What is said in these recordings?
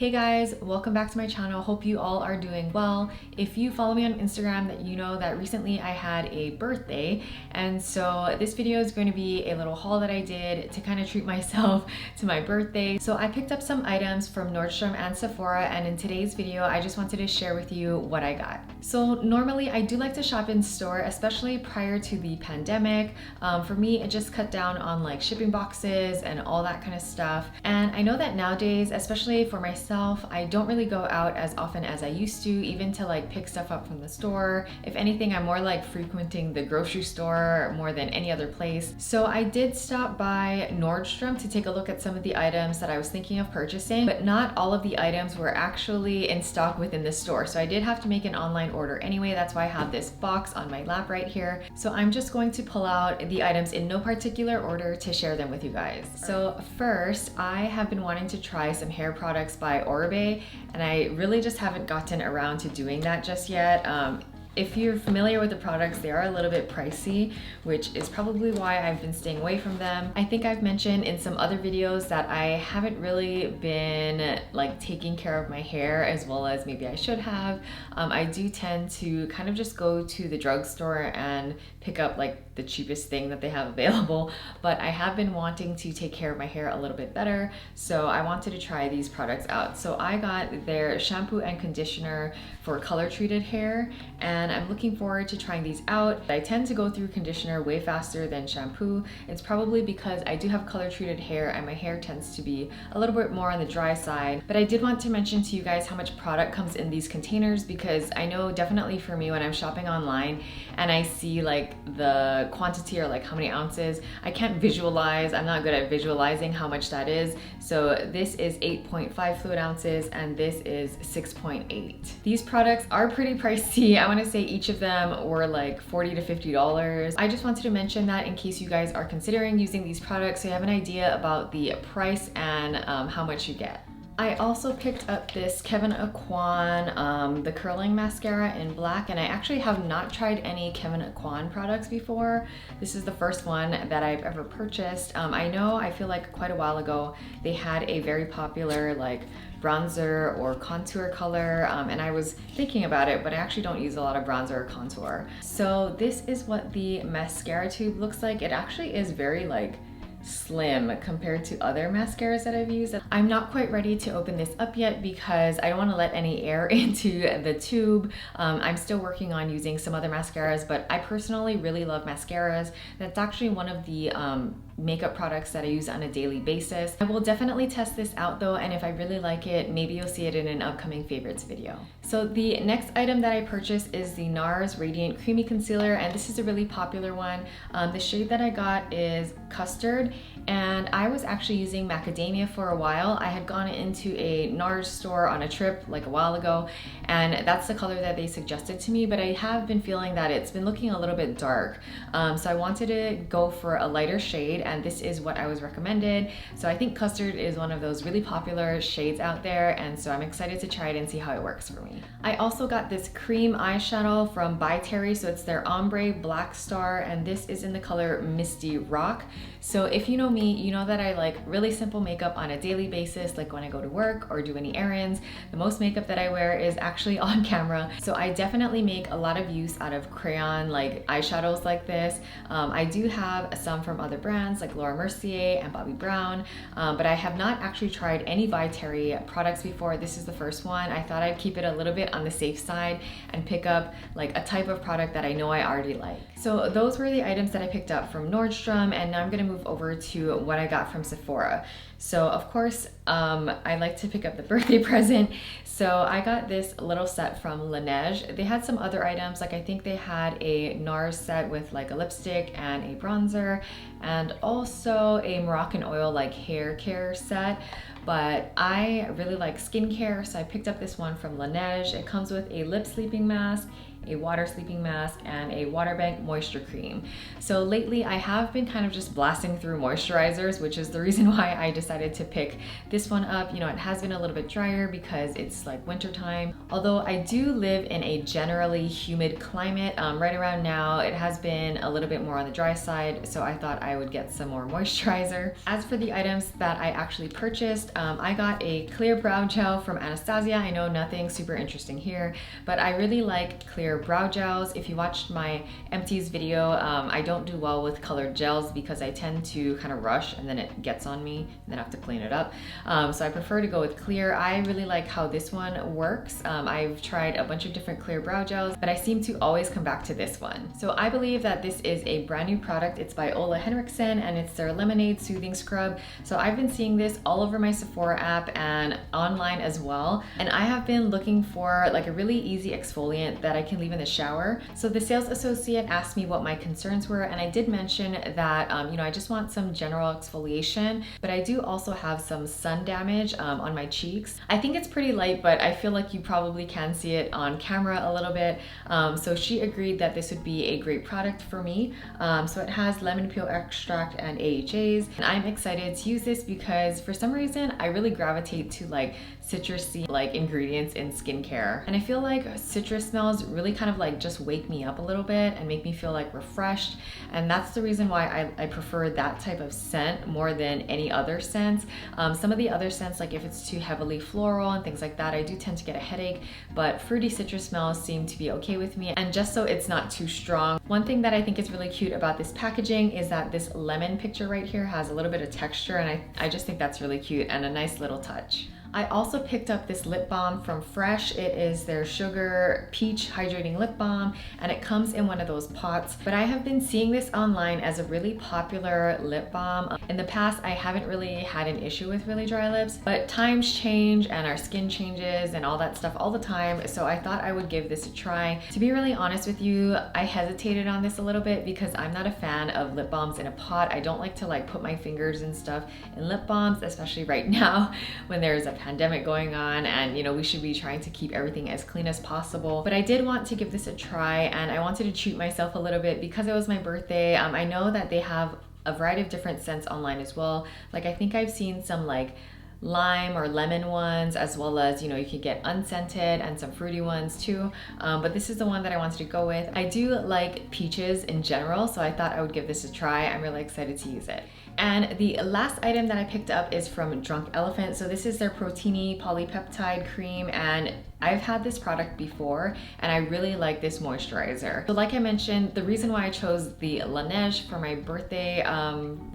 Hey guys, welcome back to my channel. Hope you all are doing well. If you follow me on Instagram, that you know that recently I had a birthday, and so this video is going to be a little haul that I did to kind of treat myself to my birthday. So I picked up some items from Nordstrom and Sephora, and in today's video I just wanted to share with you what I got. So normally I do like to shop in store, especially prior to the pandemic. For me, it just cut down on like shipping boxes and all that kind of stuff. And I know that nowadays, especially for myself, I don't really go out as often as I used to, even to like pick stuff up from the store. If anything, I'm more like frequenting the grocery store more than any other place. So I did stop by Nordstrom to take a look at some of the items that I was thinking of purchasing, but not all of the items were actually in stock within the store. So I did have to make an online order anyway. That's why I have this box on my lap right here. So I'm just going to pull out the items in no particular order to share them with you guys. So first, I have been wanting to try some hair products by Oribe, and I really just haven't gotten around to doing that just yet. If you're familiar with the products, they are a little bit pricey, which is probably why I've been staying away from them. I think I've mentioned in some other videos that I haven't really been like taking care of my hair as well as maybe I should have. I do tend to kind of just go to the drugstore and pick up like the cheapest thing that they have available, but I have been wanting to take care of my hair a little bit better, so I wanted to try these products out. So I got their shampoo and conditioner for color treated hair, and I'm looking forward to trying these out. I tend to go through conditioner way faster than shampoo. It's probably because I do have color treated hair and my hair tends to be a little bit more on the dry side. But I did want to mention to you guys how much product comes in these containers, because I know definitely for me when I'm shopping online and I see like the quantity or like how many ounces, I can't visualize. I'm not good at visualizing how much that is. So this is 8.5 fluid ounces and this is 6.8. These products are pretty pricey. I want to say each of them were like $40 to $50. I just wanted to mention that in case you guys are considering using these products so you have an idea about the price and how much you get. I also picked up this Kevyn Aucoin, the curling mascara in black, and I actually have not tried any Kevyn Aucoin products before. This is the first one that I've ever purchased. I feel like quite a while ago they had a very popular like bronzer or contour color, and I was thinking about it, but I actually don't use a lot of bronzer or contour. So this is what the mascara tube looks like. It actually is very like slim compared to other mascaras that I've used. I'm not quite ready to open this up yet because I don't want to let any air into the tube. I'm still working on using some other mascaras, but I personally really love mascaras. That's actually one of the makeup products that I use on a daily basis. I will definitely test this out though, and if I really like it, maybe you'll see it in an upcoming favorites video. So the next item that I purchased is the NARS Radiant Creamy Concealer, and this is a really popular one. The shade that I got is Custard, and I was actually using Macadamia for a while. I had gone into a NARS store on a trip like a while ago, and that's the color that they suggested to me, but I have been feeling that it's been looking a little bit dark. So I wanted to go for a lighter shade, and this is what I was recommended. So I think Custard is one of those really popular shades out there, and so I'm excited to try it and see how it works for me. I also got this cream eyeshadow from By Terry, so it's their Ombré Blackstar, and this is in the color Misty Rock. So if you know me, you know that I like really simple makeup on a daily basis, like when I go to work or do any errands. The most makeup that I wear is actually on camera, so I definitely make a lot of use out of crayon like eyeshadows like this. I do have some from other brands like Laura Mercier and Bobbi Brown, but I have not actually tried any By Terry products before. This is the first one. I thought I'd keep it a little bit on the safe side and pick up like a type of product that I know I already like. So those were the items that I picked up from Nordstrom, and now I'm gonna move over to what I got from Sephora. So of course, I like to pick up the birthday present. So I got this little set from Laneige. They had some other items, like I think they had a NARS set with like a lipstick and a bronzer, and also a Moroccan oil like hair care set. But I really like skincare, so I picked up this one from Laneige. It comes with a lip sleeping mask, a water sleeping mask, and a water bank moisture cream. So lately I have been kind of just blasting through moisturizers, which is the reason why I decided to pick this one up. You know, it has been a little bit drier because it's like winter time. Although I do live in a generally humid climate, right around now it has been a little bit more on the dry side, so I thought I would get some more moisturizer. As for the items that I actually purchased, I got a clear brow gel from Anastasia. I know nothing super interesting here, but I really like clear brow gels. If you watched my empties video, I don't do well with colored gels because I tend to kind of rush and then it gets on me and then I have to clean it up. So I prefer to go with clear. I really like how this one works. I've tried a bunch of different clear brow gels, but I seem to always come back to this one. So I believe that this is a brand new product. It's by Ole Henriksen and it's their Lemonade Soothing Scrub. So I've been seeing this all over my Sephora app and online as well. And I have been looking for like a really easy exfoliant that I can leave in the shower. So the sales associate asked me what my concerns were, and I did mention that, you know, I just want some general exfoliation, but I do also have some sun damage on my cheeks. I think it's pretty light, but I feel like you probably can see it on camera a little bit. So she agreed that this would be a great product for me. So it has lemon peel extract and AHAs, and I'm excited to use this because for some reason I really gravitate to like citrusy like ingredients in skincare, and I feel like citrus smells really kind of like just wake me up a little bit and make me feel like refreshed, and that's the reason why I prefer that type of scent more than any other scents. Some of the other scents, like if it's too heavily floral and things like that, I do tend to get a headache, but fruity citrus smells seem to be okay with me, and just so it's not too strong. One thing that I think is really cute about this packaging is that this lemon picture right here has a little bit of texture, and I just think that's really cute and a nice little touch. I also picked up this lip balm from Fresh. It is their Sugar Peach Hydrating Lip Balm, and it comes in one of those pots. But I have been seeing this online as a really popular lip balm. In the past, I haven't really had an issue with really dry lips, but times change and our skin changes and all that stuff all the time. So I thought I would give this a try. To be really honest with you, I hesitated on this a little bit because I'm not a fan of lip balms in a pot. I don't like to like put my fingers and stuff in lip balms, especially right now when there's a pandemic going on, and you know, we should be trying to keep everything as clean as possible. But I did want to give this a try, and I wanted to treat myself a little bit because it was my birthday. I know that they have a variety of different scents online as well. Like I think I've seen some like lime or lemon ones, as well as, you know, you can get unscented and some fruity ones too, but this is the one that I wanted to go with. I do like peaches in general, so I thought I would give this a try. I'm really excited to use it. And the last item that I picked up is from Drunk Elephant. So this is their Protini Polypeptide Cream, and I've had this product before and I really like this moisturizer. So like I mentioned, the reason why I chose the Laneige for my birthday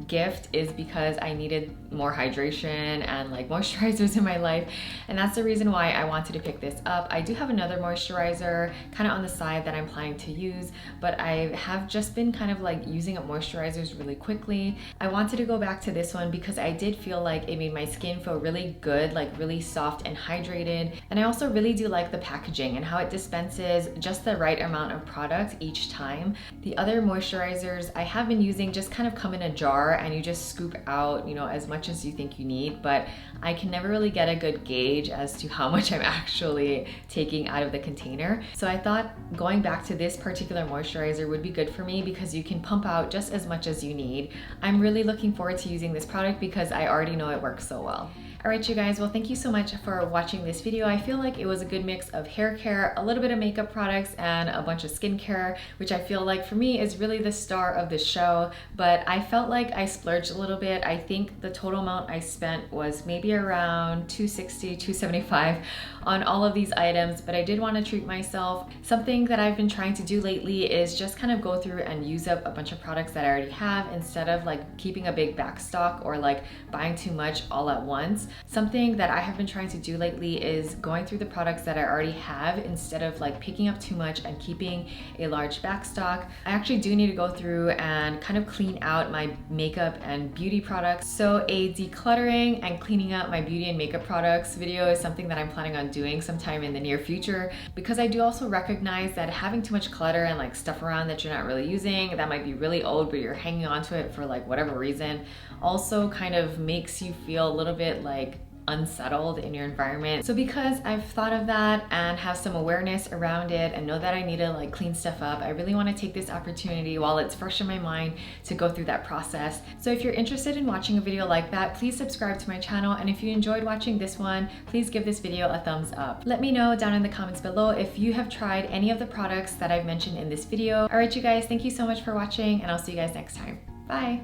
gift is because I needed more hydration and like moisturizers in my life, and that's the reason why I wanted to pick this up. I do have another moisturizer kind of on the side that I'm planning to use, but I have just been kind of like using up moisturizers really quickly. I wanted to go back to this one because I did feel like it made my skin feel really good, like really soft and hydrated, and I also really do like the packaging and how it dispenses just the right amount of product each time. The other moisturizers I have been using just kind of come in a jar and you just scoop out, you know, as much as you think you need, but I can never really get a good gauge as to how much I'm actually taking out of the container. So I thought going back to this particular moisturizer would be good for me because you can pump out just as much as you need. I'm really looking forward to using this product because I already know it works so well. Alright you guys, well thank you so much for watching this video. I feel like it was a good mix of hair care, a little bit of makeup products, and a bunch of skincare, which I feel like for me is really the star of the show, but I felt like I splurged a little bit. I think the total amount I spent was maybe around $260, $275 on all of these items, but I did want to treat myself. Something that I've been trying to do lately is just kind of go through and use up a bunch of products that I already have instead of like keeping a big back stock or like buying too much all at once. Something that I have been trying to do lately is going through the products that I already have instead of like picking up too much and keeping a large back stock. I actually do need to go through and kind of clean out my makeup and beauty products. So a decluttering and cleaning out my beauty and makeup products video is something that I'm planning on doing sometime in the near future, because I do also recognize that having too much clutter and like stuff around that you're not really using, that might be really old but you're hanging on to it for like whatever reason, also kind of makes you feel a little bit like unsettled in your environment. So because I've thought of that and have some awareness around it and know that I need to like clean stuff up, I really want to take this opportunity while it's fresh in my mind to go through that process. So if you're interested in watching a video like that, please subscribe to my channel, and if you enjoyed watching this one, please give this video a thumbs up. Let me know down in the comments below if you have tried any of the products that I've mentioned in this video. All right, you guys, thank you so much for watching, and I'll see you guys next time. Bye.